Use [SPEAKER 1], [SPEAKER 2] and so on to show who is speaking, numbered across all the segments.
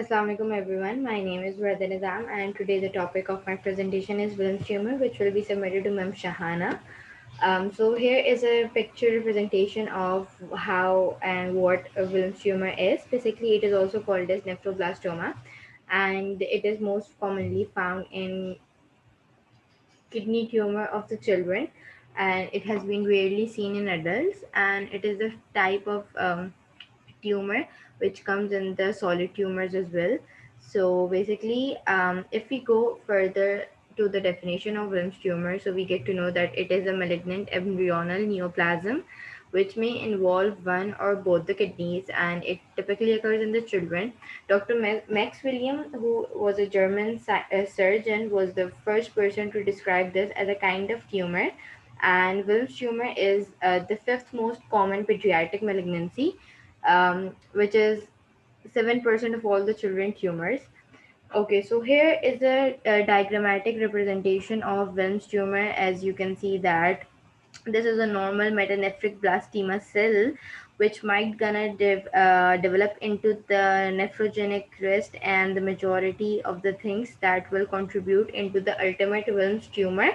[SPEAKER 1] Assalamu alaikum everyone. My name is Radha Nizam and today the topic of my presentation is Wilms tumor, which will be submitted to Ma'am Shahana. So here is a picture representation of how and what a Wilms tumor is. Basically, it is also called as nephroblastoma, and it is most commonly found in kidney tumor of the children, and it has been rarely seen in adults, and it is a type of tumor which comes in the solid tumors as well. So basically, if we go further to the definition of Wilms tumor, so we get to know that it is a malignant embryonal neoplasm which may involve one or both the kidneys, and it typically occurs in the children. Dr. Max William, who was a German surgeon, was the first person to describe this as a kind of tumor. And Wilms tumor is the fifth most common pediatric malignancy, which is 7% of all the children tumors. Okay, so here is a diagrammatic representation of Wilms tumor. As you can see that this is a normal metanephric blastema cell which might gonna develop into the nephrogenic crest, and the majority of the things that will contribute into the ultimate Wilms tumor,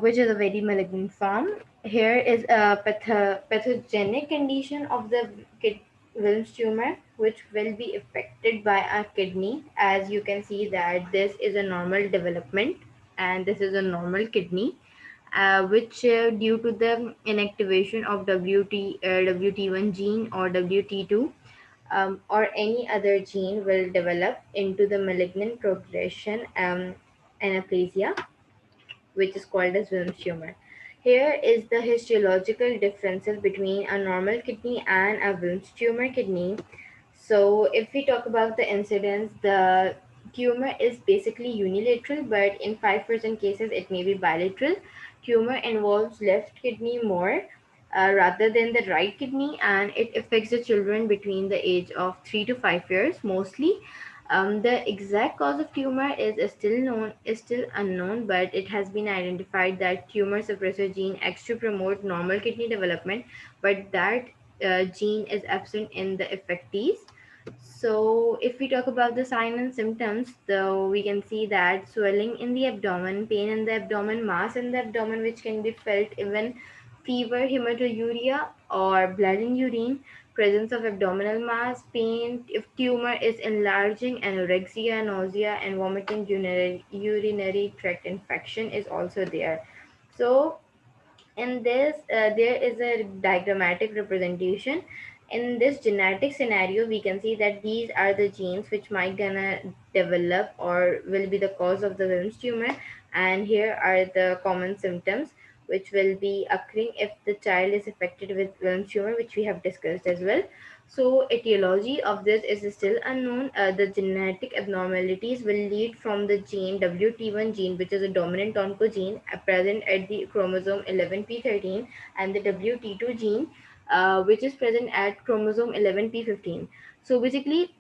[SPEAKER 1] which is a very malignant form. Here is a pathogenic condition of the Wilms tumor, which will be affected by our kidney. As you can see that this is a normal development, and this is a normal kidney, which due to the inactivation of WT1 gene or WT2, or any other gene will develop into the malignant progression, anaplasia, which is called as Wilms tumor. Here is the histological differences between a normal kidney and a Wilms tumor kidney. So, if we talk about the incidence, the tumor is basically unilateral, but in 5% cases, it may be bilateral. Tumor involves left kidney more rather than the right kidney, and it affects the children between the age of 3 to 5 years mostly. The exact cause of tumor is still unknown, but it has been identified that tumor suppressor gene acts to promote normal kidney development, but that gene is absent in the affectees. So, if we talk about the sign and symptoms, though, we can see that swelling in the abdomen, pain in the abdomen, mass in the abdomen, which can be felt even fever, hematuria, or blood in urine, presence of abdominal mass, pain, if tumor is enlarging, anorexia, nausea, and vomiting, urinary tract infection is also there. So, in this there is a diagrammatic representation. In this genetic scenario, we can see that these are the genes which might gonna develop or will be the cause of the Wilms tumor, and here are the common symptoms which will be occurring if the child is affected with Wilms tumor, which we have discussed as well. So, etiology of this is still unknown. The genetic abnormalities will lead from the gene WT1 gene, which is a dominant oncogene present at the chromosome 11p13, and the WT2 gene, which is present at chromosome 11p15. So, basically,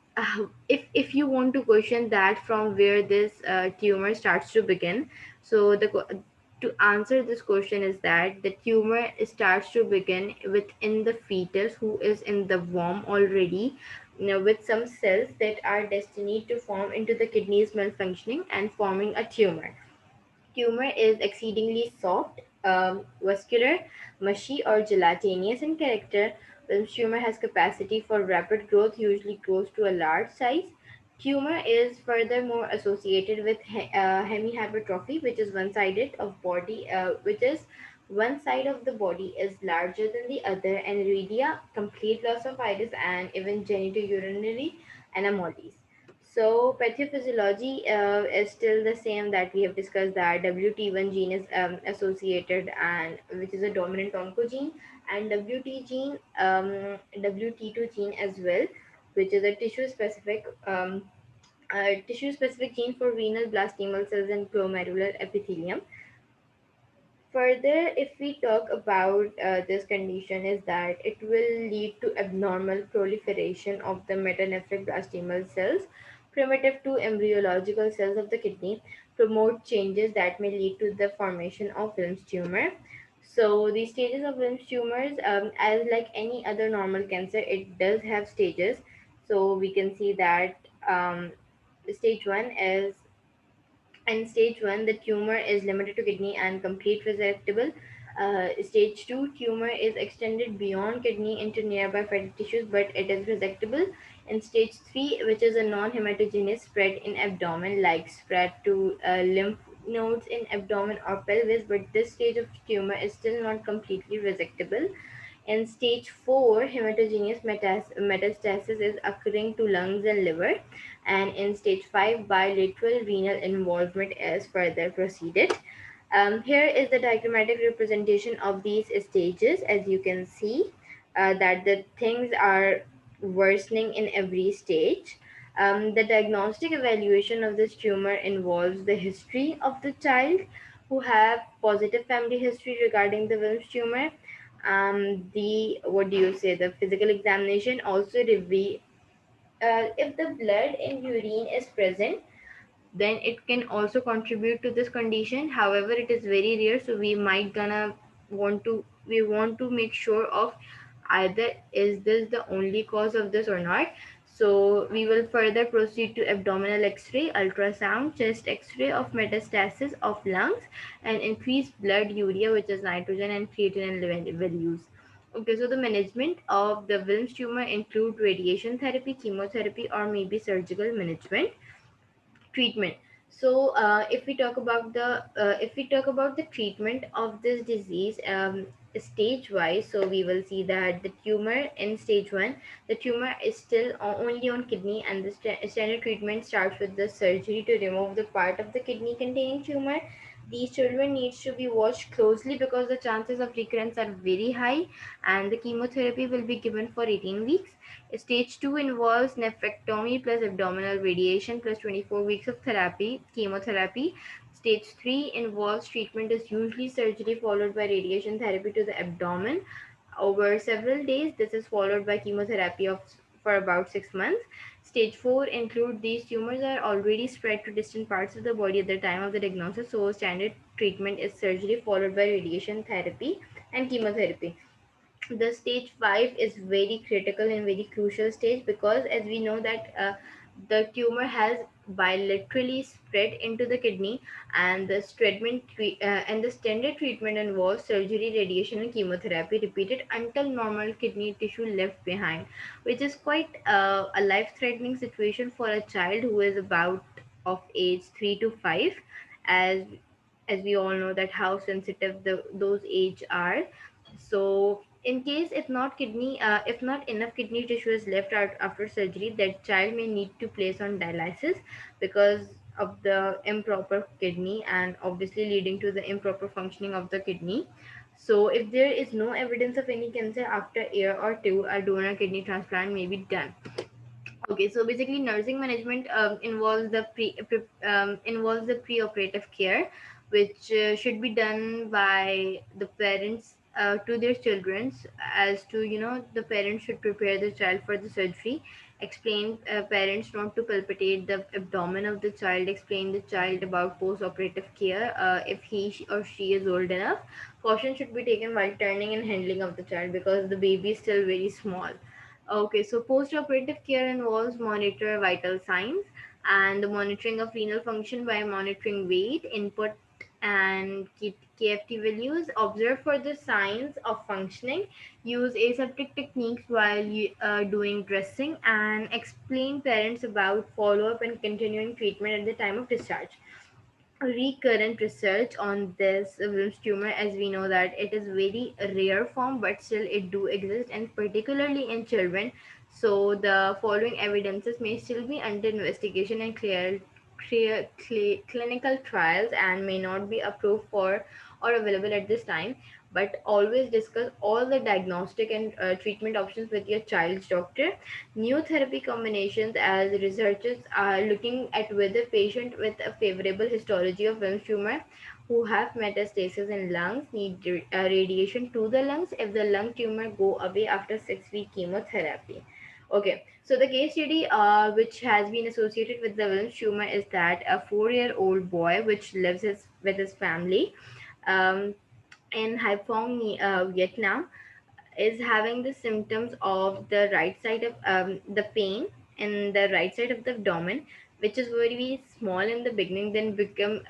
[SPEAKER 1] if you want to question that from where this tumor starts to begin, so to answer this question is that the tumor starts to begin within the fetus who is in the womb already, with some cells that are destined to form into the kidneys malfunctioning and forming a tumor. Tumor is exceedingly soft, vascular, mushy, or gelatinous in character. Wilms tumor has capacity for rapid growth, usually grows to a large size. Tumor is furthermore associated with hemihypertrophy, which is one side of the body is larger than the other, and iridia, complete loss of iris, and even genitourinary anomalies. So pathophysiology is still the same that we have discussed, that WT1 gene is associated, and which is a dominant oncogene, and WT2 gene as well, which is a tissue specific gene for renal blastomal cells and glomerular epithelium. Further, if we talk about this condition, is that it will lead to abnormal proliferation of the metanephric blastomal cells, primitive to embryological cells of the kidney, promote changes that may lead to the formation of Wilms tumor. So, the stages of Wilms tumors, as like any other normal cancer, it does have stages. So we can see that stage 1 is in stage 1, the tumor is limited to kidney and complete resectable. Stage 2, tumor is extended beyond kidney into nearby fatty tissues, but it is resectable. In stage 3, which is a non-hematogenous spread in abdomen, like spread to lymph nodes in abdomen or pelvis, but this stage of tumor is still not completely resectable. In stage 4, hematogenous metastasis is occurring to lungs and liver, and in stage 5, bilateral renal involvement is further proceeded. Here is the diagrammatic representation of these stages. As you can see, that the things are worsening in every stage. The diagnostic evaluation of this tumor involves the history of the child who have positive family history regarding the Wilms tumor. The what do you say? The physical examination also reveal if the blood in urine is present, then it can also contribute to this condition. However, it is very rare, so we might gonna want to make sure of either is this the only cause of this or not. So we will further proceed to abdominal x-ray, ultrasound, chest x-ray of metastasis of lungs, and increased blood urea, which is nitrogen, and creatinine values. Okay, so the management of the Wilms tumor include radiation therapy, chemotherapy, or maybe surgical management treatment. So if we talk about the treatment of this disease, stage wise, so we will see that the tumor in stage 1, the tumor is still only on kidney, and the standard treatment starts with the surgery to remove the part of the kidney containing tumor. These children needs to be watched closely because the chances of recurrence are very high, and the chemotherapy will be given for 18 weeks. Stage 2 involves nephrectomy plus abdominal radiation plus 24 weeks of chemotherapy. Stage 3 involves treatment is usually surgery followed by radiation therapy to the abdomen over several days. This is followed by chemotherapy for about 6 months. Stage 4 include these tumors are already spread to distant parts of the body at the time of the diagnosis. So standard treatment is surgery followed by radiation therapy and chemotherapy. The stage 5 is very critical and very crucial stage, because as we know that the tumor has bilaterally spread into the kidney, and the standard treatment involves surgery, radiation, and chemotherapy repeated until normal kidney tissue left behind, which is quite a life threatening situation for a child who is about of age 3 to 5, as we all know that how sensitive those age are. So in case if not enough kidney tissue is left out after surgery, that child may need to place on dialysis because of the improper kidney, and obviously leading to the improper functioning of the kidney. So if there is no evidence of any cancer after a year or two, a donor kidney transplant may be done. Okay, so basically, nursing management involves the pre-operative care, which should be done by the parents to their children, as to the parents should prepare the child for the surgery, explain parents not to palpitate the abdomen of the child, explain the child about post-operative care if or she is old enough. Caution should be taken while turning and handling of the child because the baby is still very small. Okay, so post-operative care involves monitor vital signs and the monitoring of renal function by monitoring weight, input, and KFT values. Observe for the signs of functioning. Use aseptic techniques while doing dressing, and explain parents about follow-up and continuing treatment at the time of discharge. Recurrent research on this Wilms tumor, as we know that it is very rare form, but still it do exist, and particularly in children. So the following evidences may still be under investigation and clinical trials, and may not be approved for or available at this time. But always discuss all the diagnostic and treatment options with your child's doctor. New therapy combinations, as researchers are looking at whether patients with a favorable histology of Wilms tumor who have metastasis in lungs need radiation to the lungs if the lung tumor go away after 6-week chemotherapy. Okay, so the case study which has been associated with the Wilms tumor is that a 4-year-old boy which lives with his family um, in Haiphong, Vietnam. is having the symptoms of the right side of the pain in the right side of the abdomen, which is very small in the beginning, then become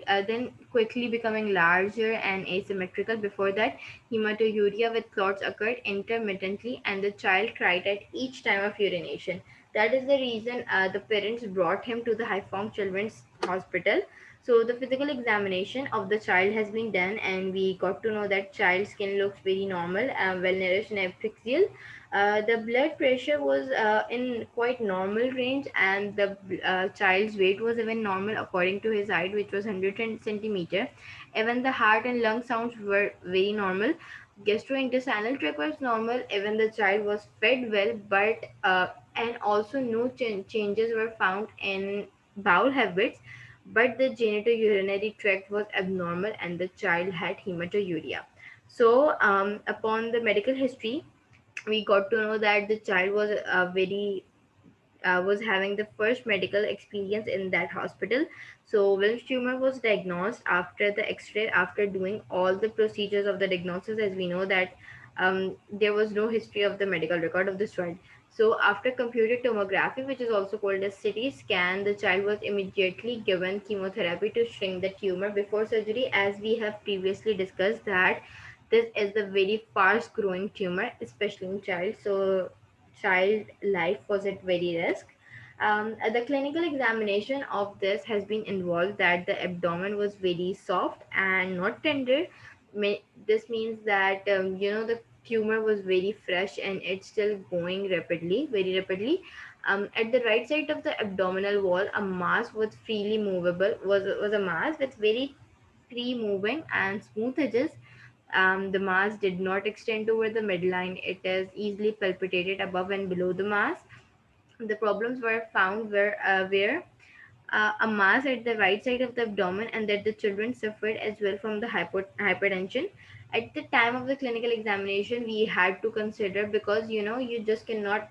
[SPEAKER 1] then quickly becoming larger and asymmetrical. Before that, hematuria with clots occurred intermittently, and the child cried at each time of urination. That is the reason the parents brought him to the Haiphong Children's Hospital. So the physical examination of the child has been done, and we got to know that child's skin looks very normal, well nourished and epithelial. The blood pressure was in quite normal range, and the child's weight was even normal according to his height, which was 110 centimeter. Even the heart and lung sounds were very normal. Gastrointestinal tract was normal. Even the child was fed well, but and also no changes were found in bowel habits, but the genitourinary tract was abnormal and the child had hematuria. So, upon the medical history, we got to know that the child was very was having the first medical experience in that hospital. So Wilms tumor was diagnosed after the X-ray, after doing all the procedures of the diagnosis, as we know that there was no history of the medical record of this child. So after computed tomography, which is also called as CT scan, the child was immediately given chemotherapy to shrink the tumor before surgery, as we have previously discussed that this is a very fast growing tumor, especially in child. So child life was at very risk. The clinical examination of this has been involved that the abdomen was very soft and not tender. This means that the tumor was very fresh and it's still going rapidly, very rapidly. At the right side of the abdominal wall, a mass was freely movable, was a mass with very free moving and smooth edges. The mass did not extend over the midline. It is easily palpated above and below the mass. The problems were found where a mass at the right side of the abdomen, and that the children suffered as well from the hypertension. At the time of the clinical examination, we had to consider, because you just cannot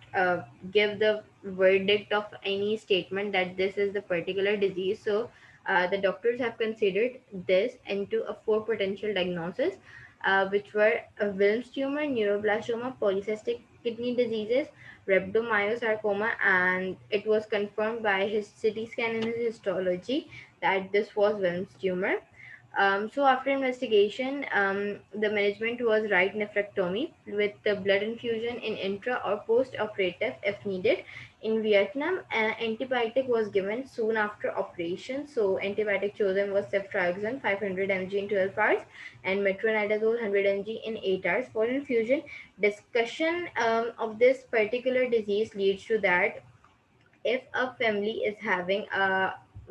[SPEAKER 1] give the verdict of any statement that this is the particular disease. So the doctors have considered this into a four potential diagnoses, which were Wilms tumor, neuroblastoma, polycystic kidney diseases, rhabdomyosarcoma, and it was confirmed by his CT scan and his histology that this was Wilms tumor. So after investigation, the management was right nephrectomy with the blood infusion in intra or post-operative if needed. In Vietnam, antibiotic was given soon after operation. So antibiotic chosen was ceftriaxone 500 mg in 12 hours and metronidazole 100 mg in 8 hours for infusion. Discussion of this particular disease leads to that if a family is having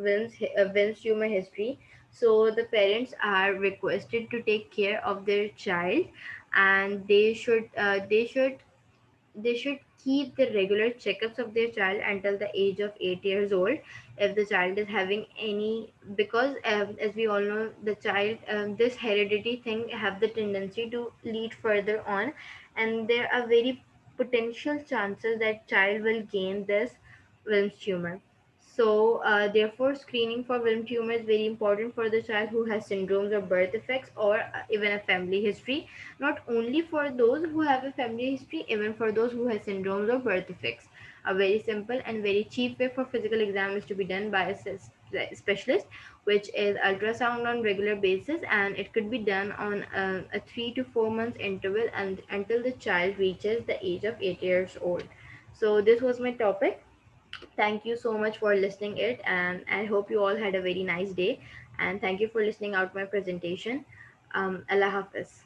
[SPEAKER 1] Wilms tumor history, so the parents are requested to take care of their child, and they should keep the regular checkups of their child until the age of 8 years old if the child is having any, because as we all know, the child, this heredity thing have the tendency to lead further on, and there are very potential chances that child will gain this Wilms tumor. So, therefore, screening for Wilm tumor is very important for the child who has syndromes or birth defects, or even a family history. Not only for those who have a family history, even for those who have syndromes or birth defects. A very simple and very cheap way for physical exam is to be done by a specialist, which is ultrasound on regular basis, and it could be done on a 3 to 4 months interval and until the child reaches the age of 8 years old. So this was my topic. Thank you so much for listening it, and I hope you all had a very nice day, and thank you for listening out my presentation. Allah Hafiz.